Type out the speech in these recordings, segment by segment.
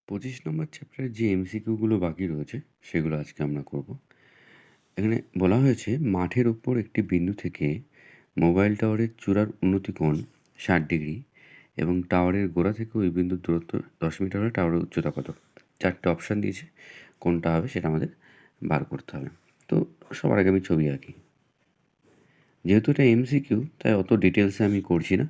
25 নম্বর চ্যাপ্টারে যে এমসিকিউগুলো বাকি রয়েছে সেগুলো আজকে আমরা করব। এখানে বলা হয়েছে মাঠের ওপর একটি বিন্দু থেকে মোবাইল টাওয়ারের চূড়ার উন্নতি কোণ 60 ডিগ্রি এবং টাওয়ারের গোড়া থেকে ওই বিন্দুর দূরত্ব 10 মিটার হলে টাওয়ারের উচ্চতা কত? 4টে অপশান দিয়েছে, কোনটা হবে সেটা আমাদের বার করতে হবে। তো সবার আগে আমি ছবি আঁকি। যেহেতু এটা এমসিকিউ তাই অত ডিটেলসে আমি করছি না।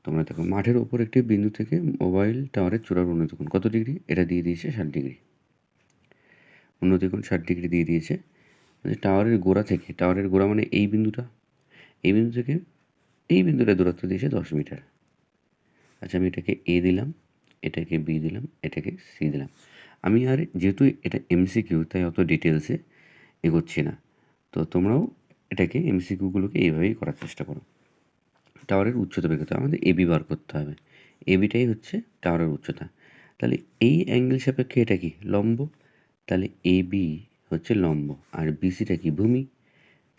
তোমরা দেখো, মাঠের ওপর একটি বিন্দু থেকে মোবাইল টাওয়ারের চূড়ার উন্নতি কোণ কত ডিগ্রি? এটা দিয়ে দিয়েছে 60 ডিগ্রি। উন্নতি কোণ 60 ডিগ্রি দিয়ে দিয়েছে। টাওয়ারের গোড়া থেকে, টাওয়ারের গোড়া মানে এই বিন্দুটা, এই বিন্দু থেকে এই বিন্দুটা দূরত্ব দিয়েছে 10 মিটার। আচ্ছা, আমি এটাকে এ দিলাম, এটাকে বি দিলাম, এটাকে সি দিলাম। আমি আর যেহেতু এটা এমসিকিউ তাই অত ডিটেলসে এগোচ্ছি না। তো তোমরাও এটাকে এমসিকিউগুলোকে এইভাবেই করার চেষ্টা করো। টাওয়ারের উচ্চতা বের করতে হবে, আমাদের এবি বার করতে হবে। এবিটাই হচ্ছে টাওয়ারের উচ্চতা। তাহলে এই অ্যাঙ্গেল সাপেক্ষে এটা কি? লম্ব। তাহলে এবি হচ্ছে লম্ব, আর বিসিটা কি? ভূমি।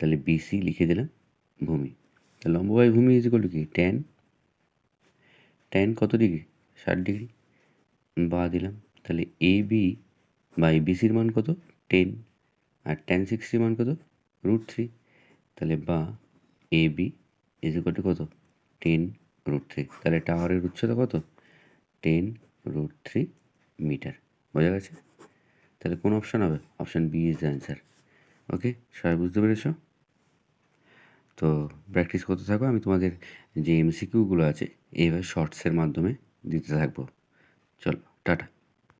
তাহলে বিসি লিখে দিলাম ভূমি। তাহলে লম্ব বাই ভূমি ইজ ইকুয়াল টু কি? ট্যান। ট্যান কত ডিগ্রি? 60 ডিগ্রি। বা দিলাম। তাহলে এ বি বাই বিসির মান কত? 10। আর ট্যান 60 মান কত? √3। তাহলে বা A B is equal to কত? 10√3। তাহলে টাওয়ারের উচ্চতা কত? 10√3 মিটার। বোঝা গেছে? তাহলে কোন অপশান হবে? Option B is the answer. Okay, সবাই বুঝতে পেরেছ? তো প্র্যাকটিস করতে থাকো। আমি তোমাদের যে এমসিকিউগুলো আছে এইভাবে শর্টসের মাধ্যমে দিতে থাকবো। চলো, টাটা।